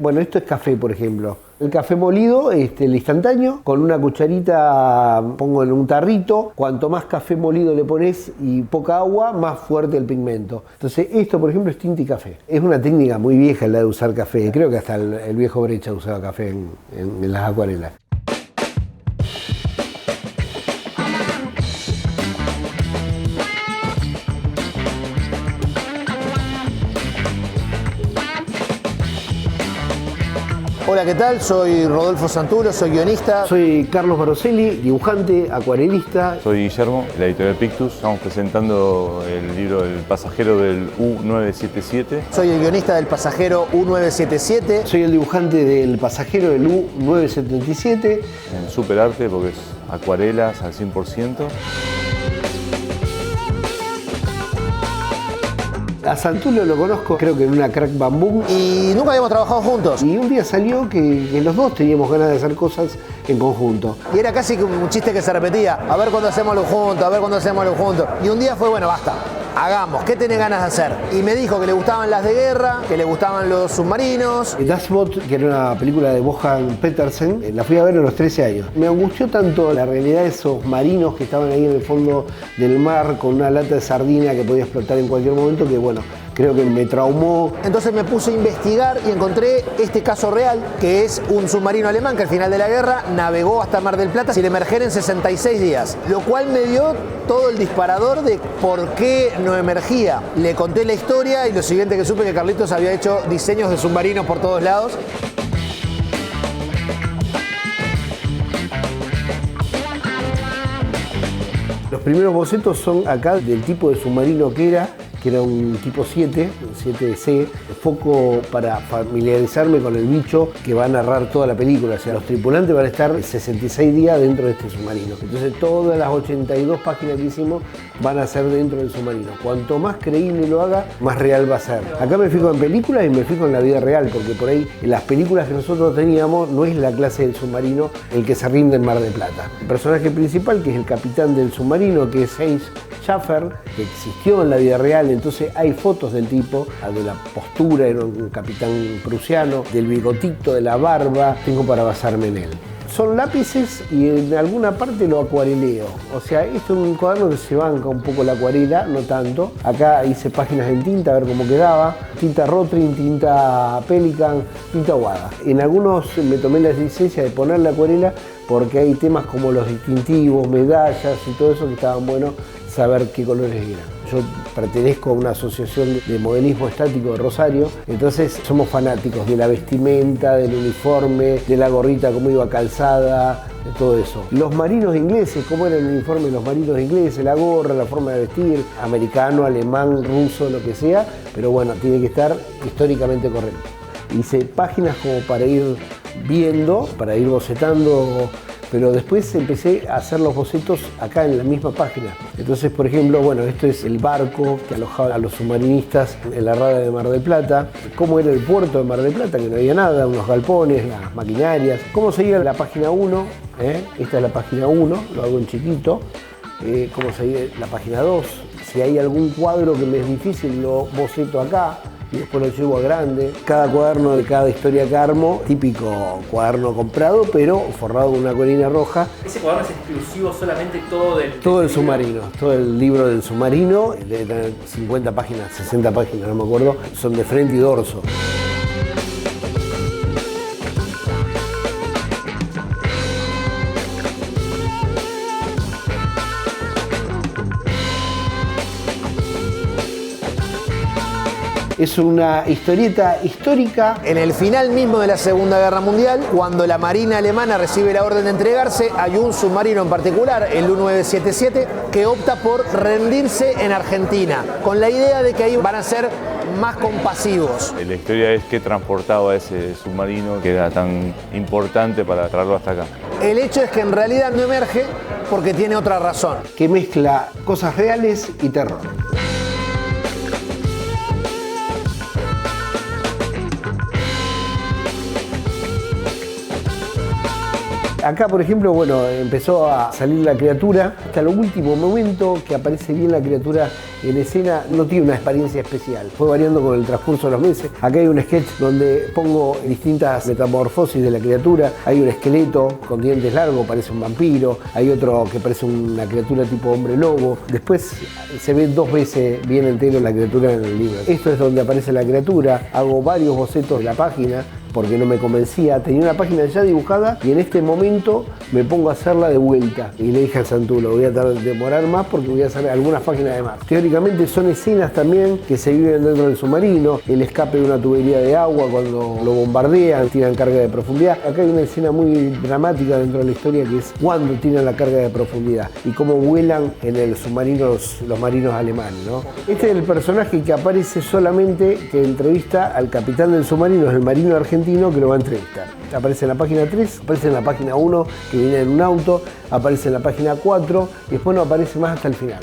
Bueno, esto es café, por ejemplo. El café molido, el instantáneo, con una cucharita pongo en un tarrito. Cuanto más café molido le pones y poca agua, más fuerte el pigmento. Entonces, esto, por ejemplo, es tinta y café. Es una técnica muy vieja la de usar café. Creo que hasta el viejo Brecha usaba café en las acuarelas. Hola, ¿qué tal? Soy Rodolfo Santuro, soy guionista. Soy Carlos Baroselli, dibujante, acuarelista. Soy Guillermo, la editorial Pictus. Estamos presentando el libro El pasajero del U977. Soy el guionista del Pasajero U977. Soy el dibujante del pasajero del U977. En superarte porque es acuarelas al 100%. A Santuro lo conozco, creo que en una Crack Bamboo. Y nunca habíamos trabajado juntos. Y un día salió que los dos teníamos ganas de hacer cosas en conjunto. Y era casi como un chiste que se repetía. A ver cuándo hacemos algo juntos, a ver cuándo hacemos algo juntos. Y un día fue, bueno, basta. Hagamos, ¿qué tenés ganas de hacer? Y me dijo que le gustaban las de guerra, que le gustaban los submarinos. Das Boot, que era una película de Bojan Petersen, la fui a ver a los 13 años. Me angustió tanto la realidad de esos marinos que estaban ahí en el fondo del mar con una lata de sardina que podía explotar en cualquier momento que, bueno, creo que me traumó. Entonces me puse a investigar y encontré este caso real, que es un submarino alemán que al final de la guerra navegó hasta Mar del Plata sin emerger en 66 días, lo cual me dio todo el disparador de por qué no emergía. Le conté la historia y lo siguiente que supe que Carlitos había hecho diseños de submarinos por todos lados. Los primeros bocetos son acá del tipo de submarino que era un tipo 7, 7C, foco para familiarizarme con el bicho que va a narrar toda la película. O sea, los tripulantes van a estar 66 días dentro de este submarino. Entonces todas las 82 páginas que hicimos van a ser dentro del submarino. Cuanto más creíble lo haga, más real va a ser. Acá me fijo en películas y me fijo en la vida real, porque por ahí en las películas que nosotros teníamos no es la clase del submarino el que se rinde en Mar del Plata. El personaje principal, que es el capitán del submarino, que es Heinz Schaffer, que existió en la vida real. Entonces hay fotos del tipo, de la postura, era un capitán prusiano, del bigotito, de la barba, tengo para basarme en él. Son lápices y en alguna parte lo acuareleo. O sea, esto es un cuaderno que se banca un poco la acuarela, no tanto. Acá hice páginas en tinta, a ver cómo quedaba. Tinta Rotring, tinta Pelican, tinta Wada. En algunos me tomé la licencia de poner la acuarela porque hay temas como los distintivos, medallas y todo eso que estaban buenos saber qué colores eran. Yo pertenezco a una asociación de modelismo estático de Rosario, entonces somos fanáticos de la vestimenta, del uniforme, de la gorrita, cómo iba calzada, de todo eso. Los marinos ingleses, cómo era el uniforme de los marinos ingleses, la gorra, la forma de vestir, americano, alemán, ruso, lo que sea, pero bueno, tiene que estar históricamente correcto. Hice páginas como para ir viendo, para ir bocetando, pero después empecé a hacer los bocetos acá en la misma página. Entonces, por ejemplo, bueno, esto es el barco que alojaba a los submarinistas en la rada de Mar del Plata. Cómo era el puerto de Mar del Plata, que no había nada, unos galpones, las maquinarias. Cómo seguía la página 1, esta es la página 1, lo hago en chiquito. Cómo seguía la página 2. Si hay algún cuadro que me es difícil, lo boceto acá y después lo llevo a grande. Cada cuaderno de cada historia que armo, típico cuaderno comprado, pero forrado con una colina roja. ¿Ese cuaderno es exclusivo solamente todo del Todo el submarino, todo el libro del submarino, debe tener 50 páginas, 60 páginas, no me acuerdo, son de frente y dorso. Es una historieta histórica. En el final mismo de la Segunda Guerra Mundial, cuando la Marina alemana recibe la orden de entregarse, hay un submarino en particular, el U977, que opta por rendirse en Argentina, con la idea de que ahí van a ser más compasivos. La historia es que transportaba ese submarino que era tan importante para traerlo hasta acá. El hecho es que en realidad no emerge porque tiene otra razón. Que mezcla cosas reales y terror. Acá, por ejemplo, bueno, empezó a salir la criatura. Hasta el último momento que aparece bien la criatura en escena, no tiene una experiencia especial. Fue variando con el transcurso de los meses. Acá hay un sketch donde pongo distintas metamorfosis de la criatura. Hay un esqueleto con dientes largos, parece un vampiro. Hay otro que parece una criatura tipo hombre lobo. Después se ve 2 veces bien entero la criatura en el libro. Esto es donde aparece la criatura. Hago varios bocetos de la página porque no me convencía. Tenía una página ya dibujada y en este momento me pongo a hacerla de vuelta. Y le dije a Santulo, voy a demorar más porque voy a hacer algunas páginas de más. Teóricamente son escenas también que se viven dentro del submarino, el escape de una tubería de agua cuando lo bombardean, tiran carga de profundidad. Acá hay una escena muy dramática dentro de la historia que es cuando tiran la carga de profundidad y cómo vuelan en el submarino los marinos alemanes, ¿no? Este es el personaje que aparece solamente, que entrevista al capitán del submarino, es el marino argentino que lo va a entrevistar. Aparece en la página 3, aparece en la página 1 que viene en un auto, aparece en la página 4 y después no aparece más hasta el final.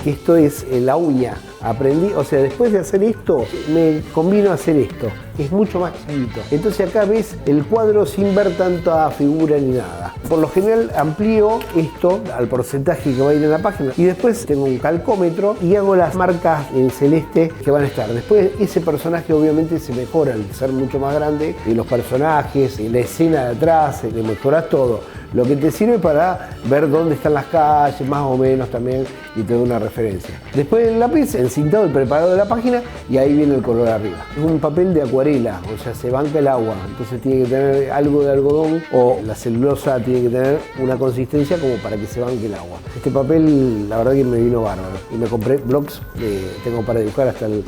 Esto es la uña. Aprendí, o sea, después de hacer esto, me convino a hacer esto, que es mucho más chiquito. Entonces acá ves el cuadro sin ver tanta figura ni nada. Por lo general amplío esto al porcentaje que va a ir en la página y después tengo un calcómetro y hago las marcas en celeste que van a estar. Después ese personaje obviamente se mejora al ser mucho más grande y los personajes, y la escena de atrás, le mejoras todo. Lo que te sirve para ver dónde están las calles, más o menos también, y te da una referencia. Después el lápiz encintado el preparado de la página y ahí viene el color arriba. Es un papel de acuarela, o sea, se banca el agua, entonces tiene que tener algo de algodón o la celulosa tiene que tener una consistencia como para que se banque el agua. Este papel, la verdad que me vino bárbaro y me compré blocks que tengo para dibujar hasta el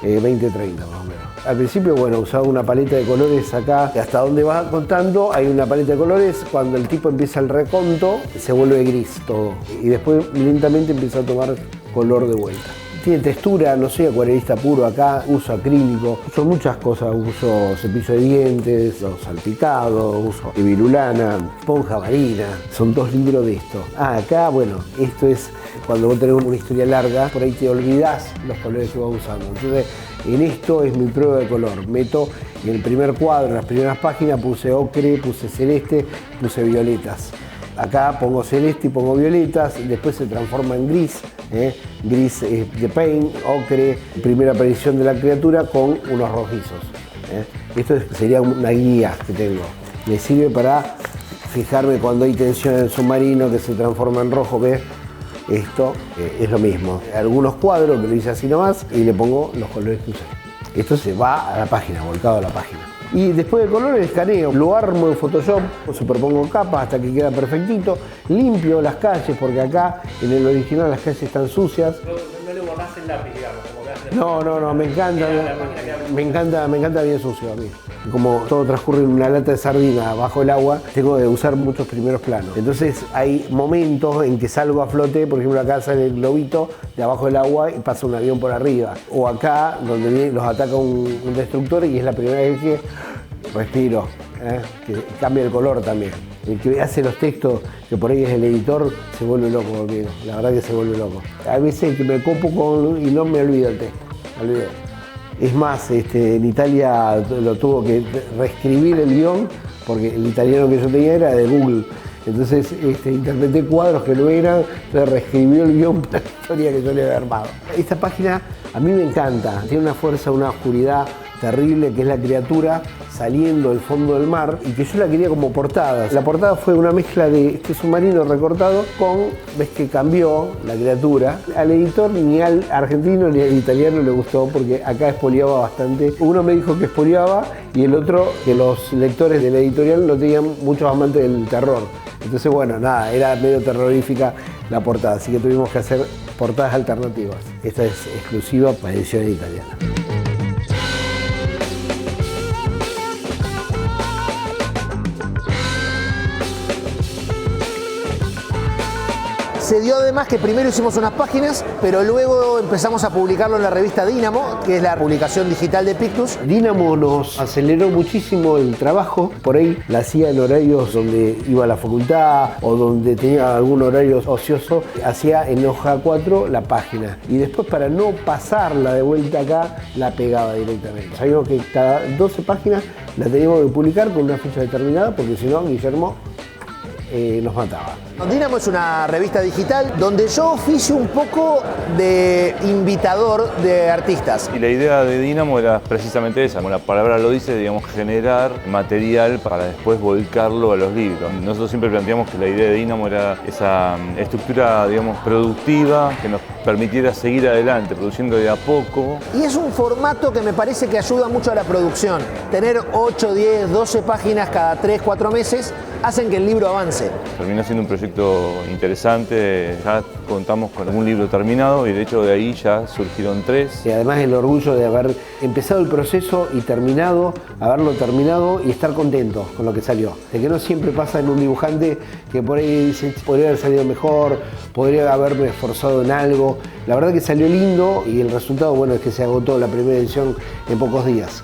2030 más o menos. Al principio, bueno, usaba una paleta de colores acá, hasta donde va contando hay una paleta de colores, cuando el tipo empieza el reconto se vuelve gris todo y después lentamente empieza a tomar color de vuelta. Tiene textura, no soy acuarelista puro acá, uso acrílico, uso muchas cosas, uso cepillo de dientes, uso salpicado, uso virulana, esponja marina, son 2 libros de esto. Acá, bueno, esto es cuando vos tenés una historia larga, por ahí te olvidás los colores que vas usando. Entonces, en esto es mi prueba de color. Meto en el primer cuadro, en las primeras páginas, puse ocre, puse celeste, puse violetas. Acá pongo celeste y pongo violetas, después se transforma en gris. Gris de paint, ocre, primera aparición de la criatura con unos rojizos. Esto sería una guía que tengo. Me sirve para fijarme cuando hay tensión en el submarino que se transforma en rojo, ¿ves? Esto es lo mismo. Algunos cuadros que lo hice así nomás y le pongo los colores que usé. Esto se va a la página, volcado a la página. Y después del color escaneo, lo armo en Photoshop, superpongo capas hasta que queda perfectito, limpio las calles porque acá en el original las calles están sucias. No le borrás el lápiz, digamos, como que hace. No, me encanta bien sucio a mí. Como todo transcurre en una lata de sardina bajo el agua, tengo que usar muchos primeros planos. Entonces hay momentos en que salgo a flote, por ejemplo acá sale el globito de abajo del agua y pasa un avión por arriba. O acá donde los ataca un destructor y es la primera vez que respiro, que cambia el color también. El que hace los textos, que por ahí es el editor, se vuelve loco conmigo. La verdad que se vuelve loco. A veces que me copo y no me olvido el texto. Me olvido. Es más, en Italia lo tuvo que reescribir el guión, porque el italiano que yo tenía era de Google. Entonces interpreté cuadros que no eran, entonces reescribió el guión para la historia que yo le había armado. Esta página a mí me encanta, tiene una fuerza, una oscuridad terrible que es la criatura saliendo del fondo del mar y que yo la quería como portada. La portada fue una mezcla de este submarino recortado con, ves que cambió la criatura. Al editor ni al argentino ni al italiano le gustó porque acá espoliaba bastante. Uno me dijo que espoliaba y el otro que los lectores de la editorial no tenían muchos amantes del terror. Entonces bueno, nada, era medio terrorífica la portada, así que tuvimos que hacer portadas alternativas. Esta es exclusiva para ediciones italianas. Se dio además que primero hicimos unas páginas, pero luego empezamos a publicarlo en la revista Dínamo, que es la publicación digital de Pictus. Dínamo nos aceleró muchísimo el trabajo, por ahí la hacía en horarios donde iba a la facultad o donde tenía algún horario ocioso, hacía en hoja 4 la página y después para no pasarla de vuelta acá la pegaba directamente. Sabíamos que cada 12 páginas la teníamos que publicar con una fecha determinada porque si no Guillermo nos mataba. Dínamo es una revista digital donde yo oficio un poco de invitador de artistas. Y la idea de Dínamo era precisamente esa, como la palabra lo dice, digamos, generar material para después volcarlo a los libros. Nosotros siempre planteamos que la idea de Dínamo era esa estructura, digamos, productiva que nos permitiera seguir adelante, produciendo de a poco. Y es un formato que me parece que ayuda mucho a la producción. Tener 8, 10, 12 páginas cada 3, 4 meses hacen que el libro avance. Terminó siendo un proyecto interesante, ya contamos con un libro terminado y de hecho de ahí ya surgieron 3. Y además el orgullo de haber empezado el proceso y haberlo terminado y estar contento con lo que salió. De que no siempre pasa en un dibujante que por ahí dice, podría haber salido mejor, podría haberme esforzado en algo. La verdad que salió lindo y el resultado, bueno, es que se agotó la primera edición en pocos días.